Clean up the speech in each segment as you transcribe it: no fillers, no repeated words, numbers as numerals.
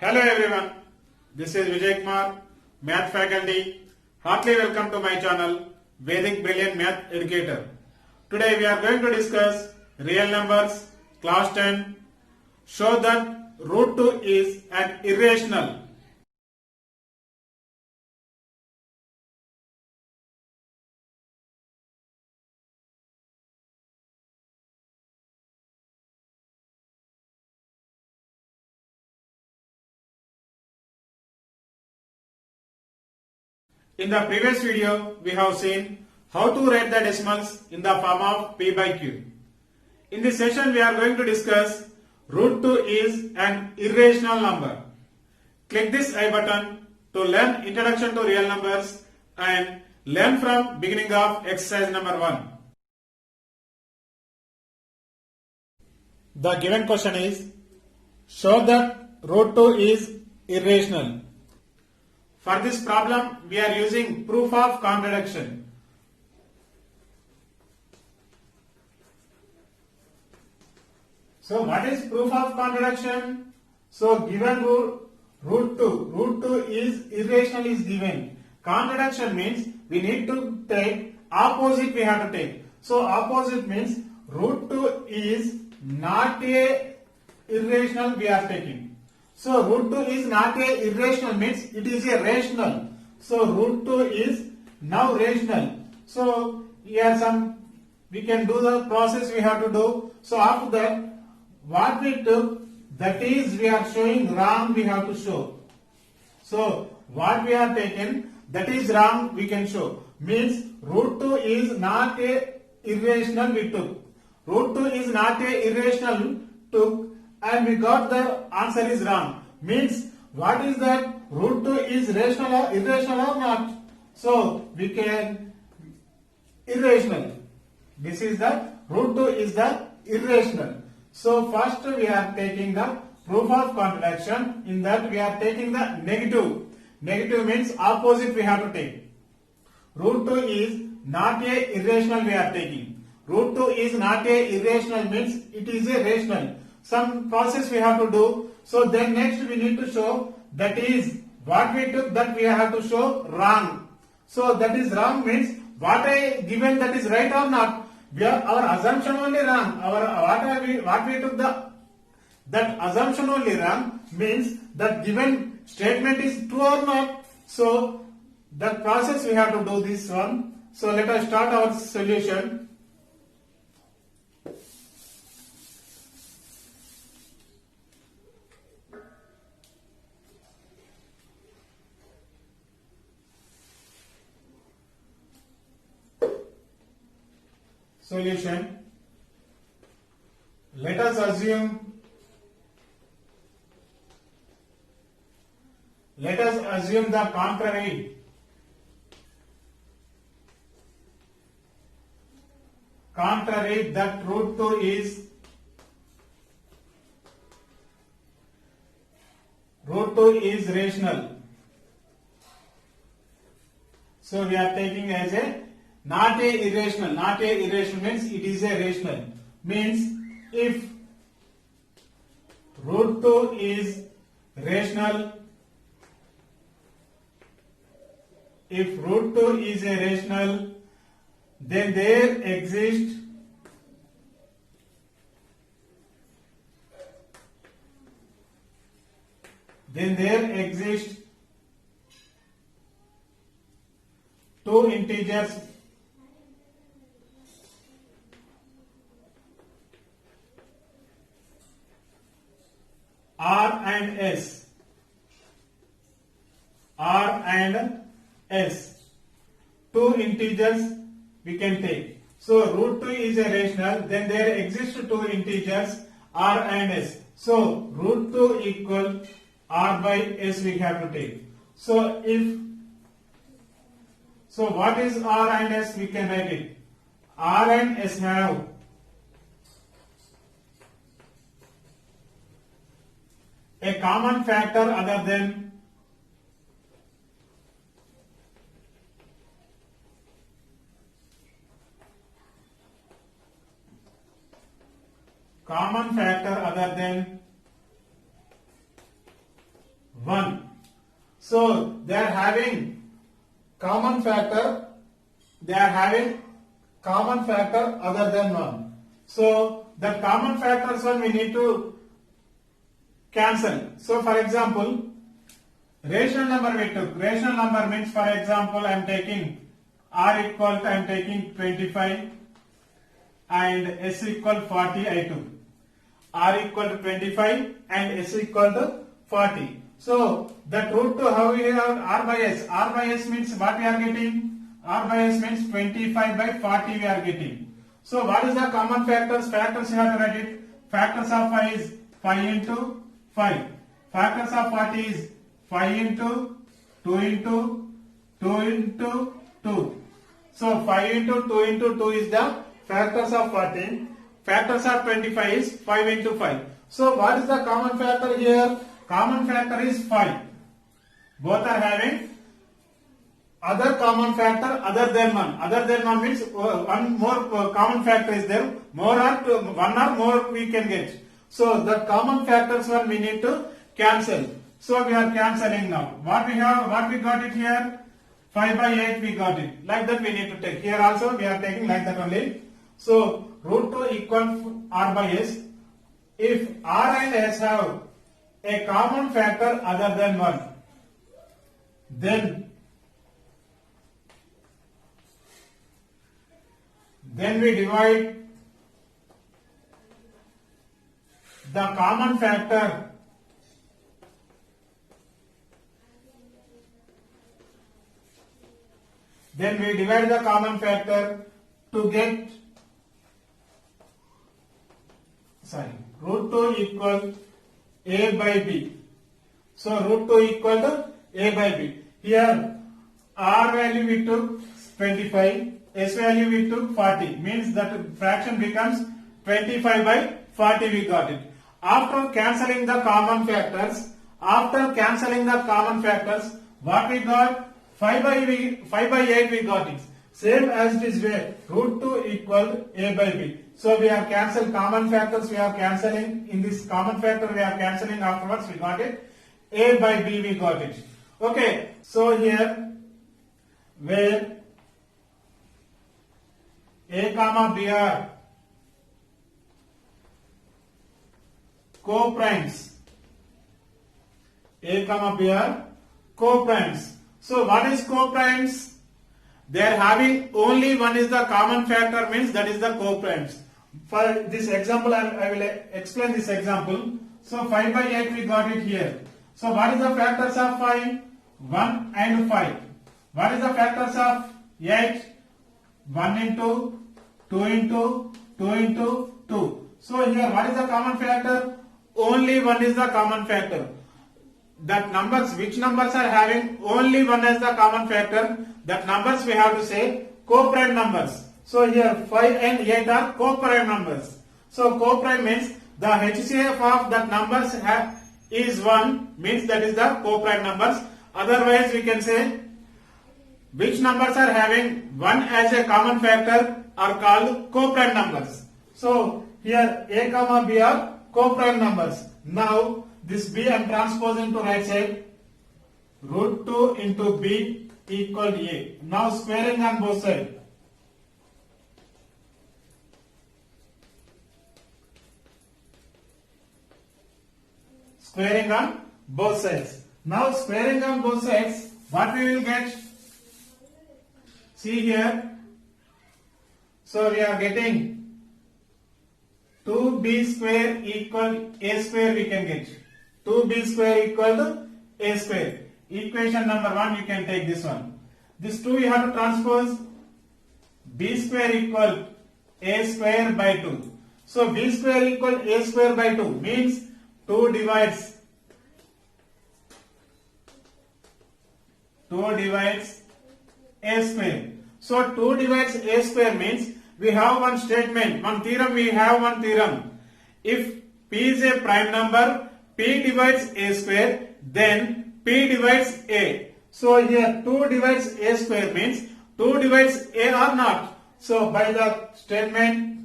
Hello everyone, this is Vijay Kumar, Math faculty. Heartily welcome to my channel, Vedic Brilliant Math Educator. Today we are going to discuss real numbers, class 10. Show that root 2 is an irrational. In the previous video, we have seen how to write the decimals in the form of p by q. In this session, we are going to discuss root 2 is an irrational number. Click this I button to learn Introduction to Real Numbers and learn from beginning of exercise number 1. The given question is, show that root 2 is irrational. For this problem, we are using proof of contradiction. So, what is proof of contradiction? So, given root 2 is irrational is given. Contradiction means we need to take opposite we have to take. So, opposite means root 2 is not a irrational we are taking. So root 2 is not a irrational means it is a rational. So root 2 is now rational. So here we can do the process we have to do. So after that what we took that is we are showing wrong we have to show. So what we are taken that is wrong we can show. Means root 2 is not a irrational we took. Root 2 is not a irrational took and we got the answer is wrong. Means what is that? Root 2 is rational or irrational or not? So we can irrational. This is the root 2 is the irrational. So first we are taking the proof of contradiction. In that we are taking the negative. Negative means opposite we have to take. Root 2 is not a irrational we are taking. Root 2 is not a irrational means it is a rational. Some process we have to do. So then next we need to show that is what we took that we have to show wrong. So that is wrong means what I given that is right or not. Our assumption only wrong. What we took that assumption only wrong means that given statement is true or not. So that process we have to do this one. So let us start our solution. Solution. Let us assume the contrary. Contrary that root 2 is rational. So we are taking as a not a irrational. Not a irrational means it is a rational. Means if root 2 is rational, then there exists two integers R and S. Two integers we can take. So root 2 is a rational, then there exist two integers R and S. So root 2 equal R by S we have to take. So what is R and S? We can write it. R and S have a common factor other than 1. So they are having common factor. They are having common factor other than 1. So the common factors one we need to cancel. So for example, rational number we took. Rational number means, for example, I am taking R equal to, I am taking 25 and S equal 40 I took. R equal to 25 and S equal to 40. So that root 2, how we have R by S? R by S means what we are getting? R by S means 25 by 40 we are getting. So what is the common factors? Factors you have to write it. Factors of 5 is 5 into 5. Factors of 40 is 5 into 2 into 2 into 2. So 5 into 2 into 2 is the factors of 40. Factors of 25 is 5 into 5. So what is the common factor here? Common factor is 5. Both are having other common factor other than 1. Other than 1 means one more common factor is there. More or two, one or more we can get. So the common factors one we need to cancel. So we are cancelling now. What we have, what we got it here? 5 by 8 we got it. Like that we need to take. Here also we are taking like that only. So root 2 equal R by S. If R and S have a common factor other than 1, then we divide the common factor to get root 2 equal A by B. So root 2 equal to A by B. Here R value we took 25, S value we took 40. Means that fraction becomes 25 by 40 we got it. After cancelling the common factors, what we got? 5 by 8 we got it. Same as this way, root 2 equal A by B. So we have cancelled common factors, we are cancelling. In this common factor we are cancelling, afterwards we got it. A by B we got it. Okay, so here where A comma B are co-primes. A comma B are co-primes. So what is co-primes? They are having only one is the common factor, means that is the co-primes. For this example, I will explain this example. So 5 by 8 we got it here. So what is the factors of 5? 1 and 5. What is the factors of 8? 1 into 2 into 2 into 2. So here what is the common factor? Only one is the common factor. That numbers, which numbers are having only one as the common factor, that numbers we have to say co-prime numbers. So here 5 and 8 are co-prime numbers. So co-prime means the HCF of that numbers is 1, means that is the co-prime numbers. Otherwise we can say which numbers are having 1 as a common factor are called co-prime numbers. So here A comma B are co-prime numbers. Now this B I am transposing to right side. Root 2 into B equal to A. Now squaring on both sides. Squaring on both sides. Now squaring on both sides, what we will get? See here. So we are getting 2b square equal a square we can get. 2b square equal to a square. Equation number 1 you can take this one. This 2 you have to transpose. B square equal a square by 2. So b square equal a square by 2 means 2 divides a square. So 2 divides a square means we have one statement, one theorem, we have one theorem. If p is a prime number, p divides a square, then p divides a. So here 2 divides a square means 2 divides a or not. So by the statement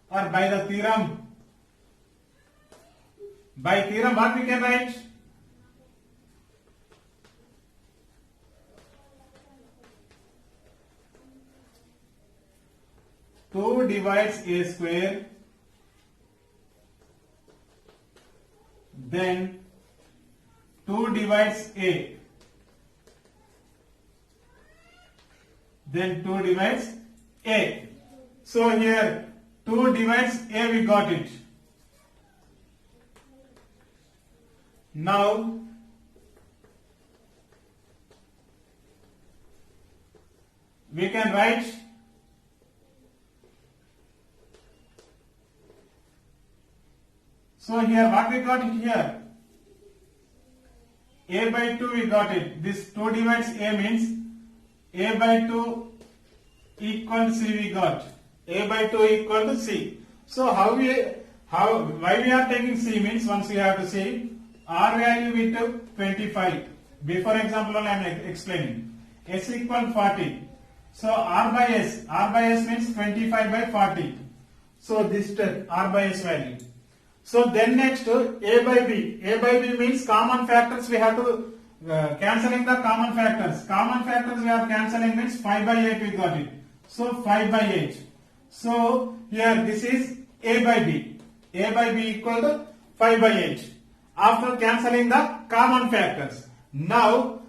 or by the theorem, By theorem, what we can write? Two divides a square, then 2 divides a, then 2 divides a. So here 2 divides a, we got it. Now we can write so here what we got it here, a by 2 we got it. This 2 divides a means a by 2 equal to c we got. A by 2 equal to c. So why we are taking c means once we have to see r value we took 25. Before example I am explaining. S equal 40. So r by s means 25 by 40. So this r by s value. So then next a by b. A by b means common factors we have to cancelling the common factors. Common factors we are cancelling means 5 by 8 we got it. So 5 by 8. So here this is a by b. A by b equal to 5 by 8. After cancelling the common factors. Now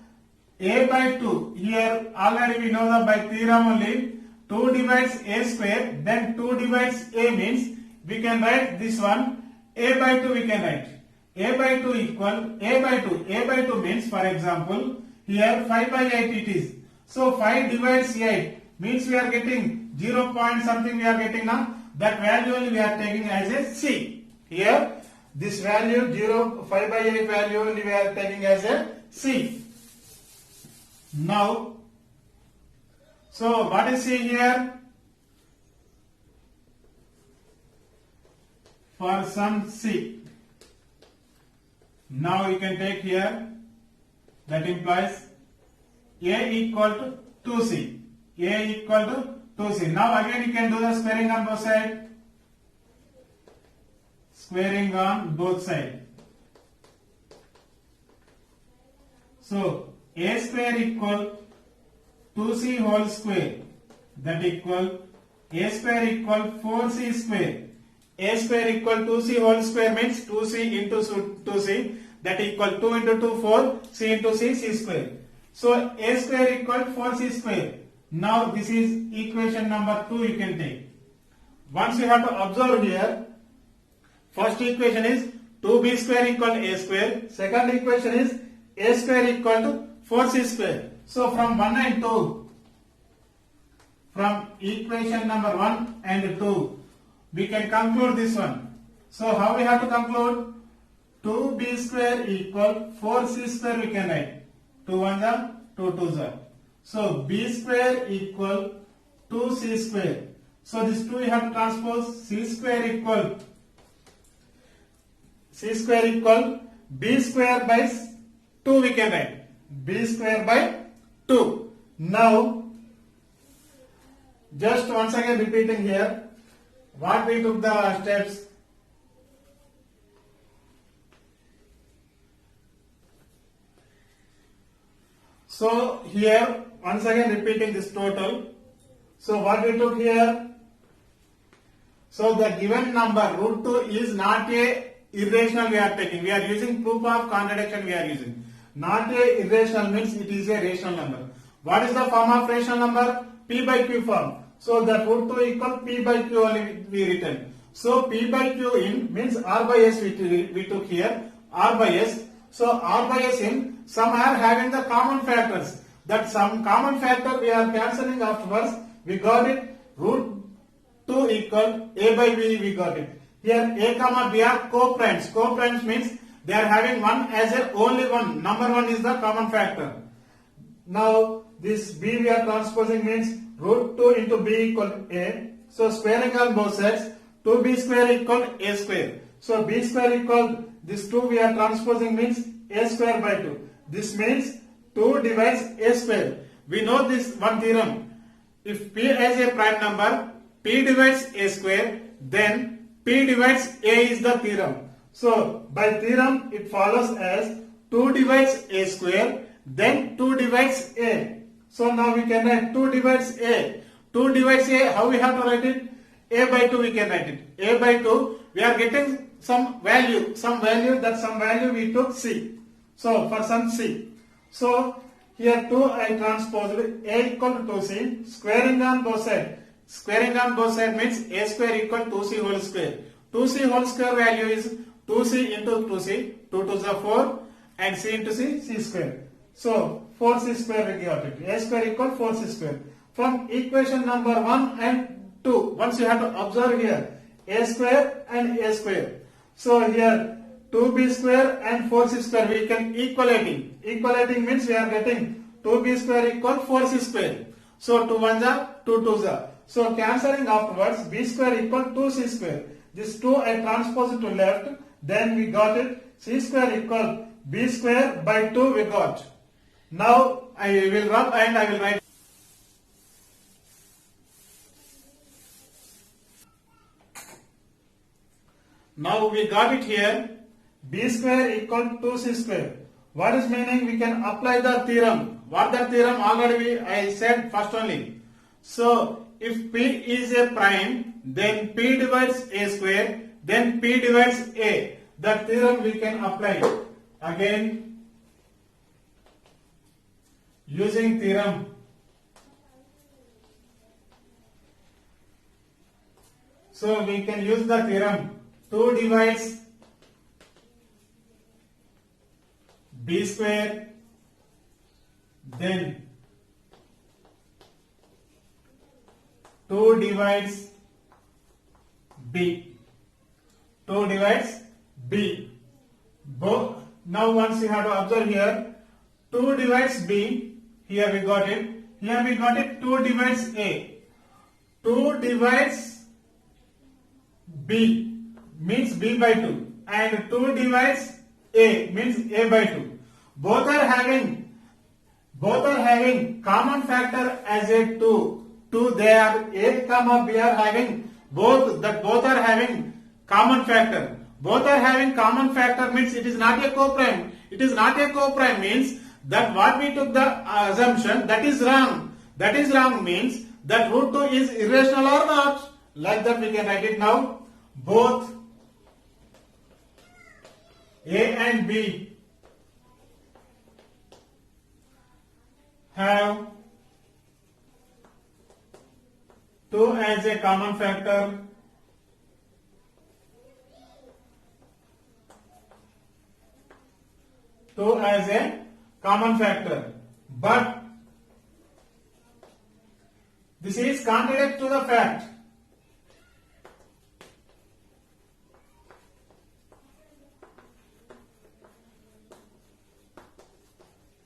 a by 2. Here already we know that by theorem only 2 divides a square, then 2 divides a means we can write this one. A by 2 we can write. A by 2 equal A by 2. A by 2 means for example here 5 by 8 it is. So 5 divides 8 means we are getting 0 point something we are getting now. That value only we are taking as a C. Here this value 5 by 8 value only we are taking as a C. Now so what is C here? For some C. Now you can take here, that implies A equal to 2C. A equal to 2C. Now again you can do the squaring on both sides. Squaring on both sides. So A square equal 2C whole square. That equal A square equal 4C square. A square equal 2c whole square means 2c into 2c, that equal 2 into 2 4, c into c, c square. So a square equal 4c square. Now this is equation number 2 you can take. Once you have to observe here, first equation is 2b square equal a square, second equation is a square equal to 4c square. So from 1 and 2, from equation number 1 and 2, we can conclude this one. So how we have to conclude? 2b square equal 4c square we can write. 2 1 are 2 2s are. So b square equal 2c square. So this 2 we have to transpose. C square equal b square by 2 we can write. B square by 2. Now just once again repeating here. What we took the steps? So here once again repeating this total. So what we took here? So the given number root 2 is not a irrational we are taking. We are using proof of contradiction we are using. Not a irrational means it is a rational number. What is the form of rational number? P by Q form. So that root 2 equal P by Q only we written. So P by Q in means R by S we took here. R by S. So R by S in some are having the common factors. That some common factor we are cancelling afterwards. We got it. Root 2 equal A by B we got it. Here A comma B are co-primes. Co-primes means they are having one as a only one. Number 1 is the common factor. Now this B we are transposing means root 2 into b equal a. So squaring on both sides, 2b square equal a square. So b square equal this 2 we are transposing means a square by 2. This means 2 divides a square. We know this one theorem. If p has a prime number, p divides a square, then p divides a is the theorem. So by theorem it follows as 2 divides a square, then 2 divides a. So now we can write 2 divides a. 2 divides a, how we have to write it? A by 2 we can write it. A by 2, we are getting some value we took C. So for some C. So here 2 I transposed A equal to 2C, squaring on both sides. Squaring on both sides means A square equal to 2C whole square. 2C whole square value is 2C into 2C, 2 to the 4 and C into C, C square. So 4C square we got it. A square equal 4C square. From equation number 1 and 2, once you have to observe here, A square and A square. So here 2b square and 4c square we can equalating. Equalating means we are getting 2b square equal 4c square. So 2 1s are 2 2s are. So cancelling afterwards, b square equal 2c square. This 2 I transpose it to left. Then we got it c square equal b square by 2 we got. Now I will rub and I will write. Now we got it here. B square equal to C square. What is meaning? We can apply the theorem. What the theorem already I said first only. So if P is a prime, then P divides A square, then P divides A. That theorem we can apply. Again, using theorem. So we can use the theorem. 2 divides B square, then 2 divides B. 2 divides B. Now once you have to observe here, 2 divides B, here we got it. Here we got it 2 divides A. 2 divides B means B by 2 and 2 divides A means A by 2. Both are having common factor as a 2. 2 they are A comma B are having both are having common factor. Both are having common factor means it is not a coprime. It is not a coprime means that what we took the assumption that is wrong. That is wrong means that root 2 is irrational or not. Like that we can write it now. Both A and B have 2 as a common factor. But this is contrary to the fact.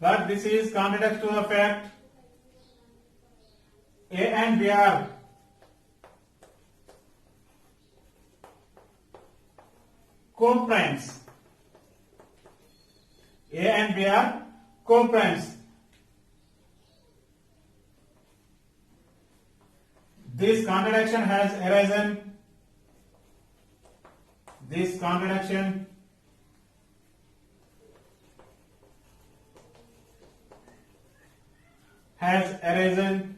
But this is contrary to the fact. A and B are coprimes. A and B are coprimes. This contradiction has arisen. This contradiction has arisen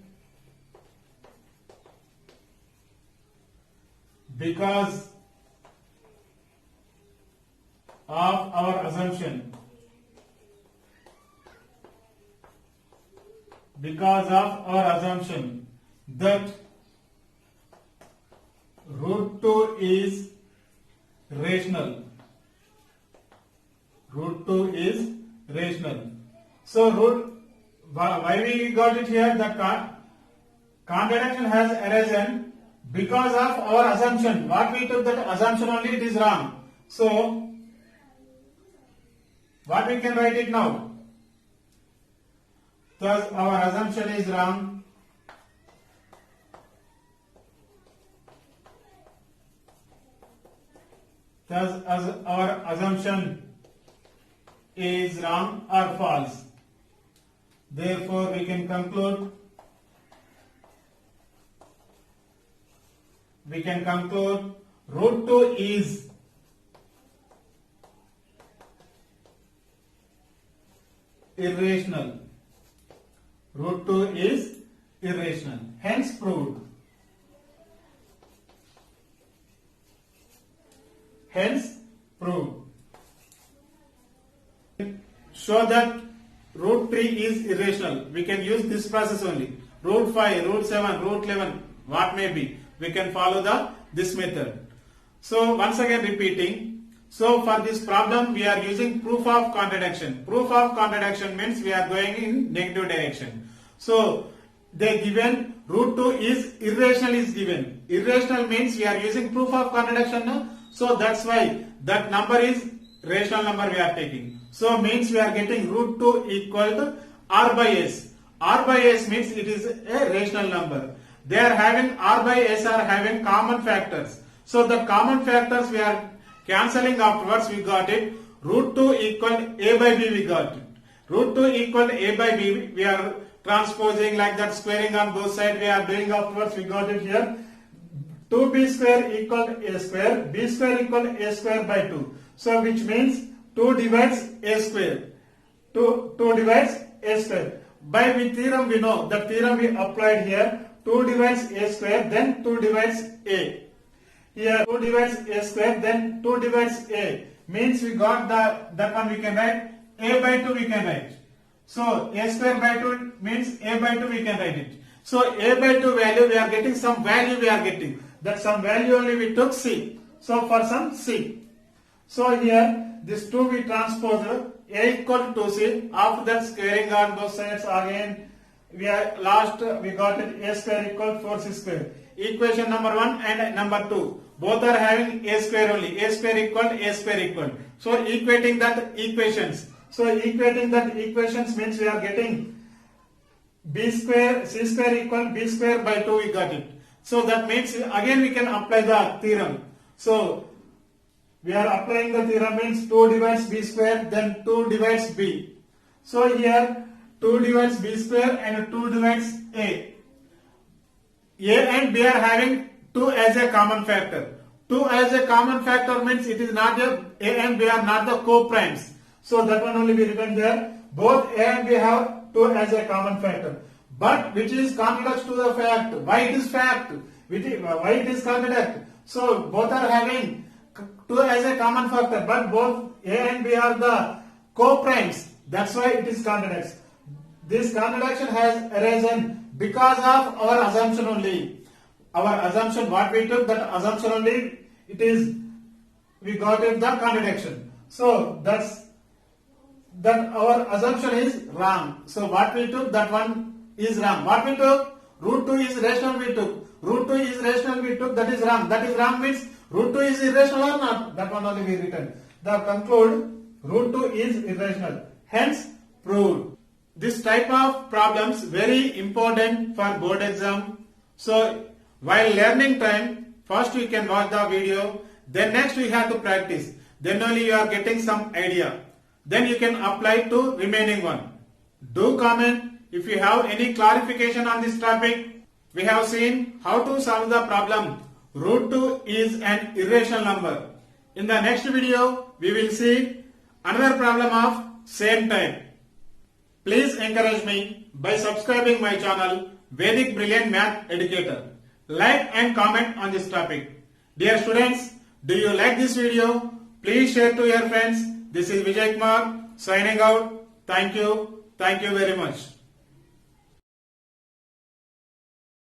because of our assumption. Because of our assumption that root 2 is rational. Root 2 is rational. So why we got it here? The contradiction has arisen because of our assumption. What we took that assumption only it is wrong. So what we can write it now? Thus our assumption is wrong. Thus as our assumption is wrong or false. Therefore we can conclude root 2 is irrational. Root 2 is irrational. Hence proved. Hence proved. Show that root 3 is irrational. We can use this process only. Root 5, root 7, root 11, what may be. We can follow this method. So once again repeating. So for this problem we are using proof of contradiction. Proof of contradiction means we are going in negative direction. So they given root 2 is irrational is given. Irrational means we are using proof of contradiction now. So that's why that number is rational number we are taking. So means we are getting root 2 equal to r by s. R by s means it is a rational number. They are having r by s are having common factors. So the common factors we are cancelling afterwards, we got it. Root 2 equal a by b, we got it. Root 2 equal a by b, we are transposing like that, squaring on both sides, we are doing afterwards, we got it here. 2b square equal a square, b square equal a square by 2. So which means 2 divides a square. 2 divides a square. By which theorem we know? The theorem we applied here. 2 divides a square, then 2 divides a. Here 2 divides a square, then 2 divides a. Means we got that one we can write. A by 2 we can write. So a square by 2 means a by 2 we can write it. So a by 2 value we are getting some value we are getting. That some value only we took c. So for some c. So here this 2 we transpose a equal to c. After that squaring on both sides again we got it a square equal 4c square. Equation number 1 and number 2. Both are having a square only. A square equal. So equating that equations. So equating that equations means we are getting b square, c square equal b square by 2 we got it. So that means again we can apply the theorem. So we are applying the theorem means 2 divides b square, then 2 divides b. So here 2 divides b square and 2 divides a. A and b are having 2 as a common factor. 2 as a common factor means it is not a and b are not the co-primes. So that one only be written there. Both a and b have 2 as a common factor. But which is contradicts to the fact. Why it is fact? Why it is contradict? So both are having 2 as a common factor, but both a and b are the co-primes. That's why it is contradicts. This contradiction has arisen because of our assumption only. Our assumption, what we took, that assumption only, we got it the contradiction. So that our assumption is wrong. So what we took, that one is wrong. What we took, root 2 is rational we took. Root 2 is rational we took, that is wrong. That is wrong means root 2 is irrational or not? That one only we written. The conclude, root 2 is irrational. Hence proved. This type of problems very important for board exam. So while learning time, first we can watch the video, then next we have to practice. Then only you are getting some idea. Then you can apply to remaining one. Do comment if you have any clarification on this topic. We have seen how to solve the problem. Root 2 is an irrational number. In the next video, we will see another problem of same type. Please encourage me by subscribing my channel Vedic Brilliant Math Educator. Like and comment on this topic. Dear students, do you like this video? Please share to your friends. This is Vijay Kumar signing out. Thank you. Thank you very much.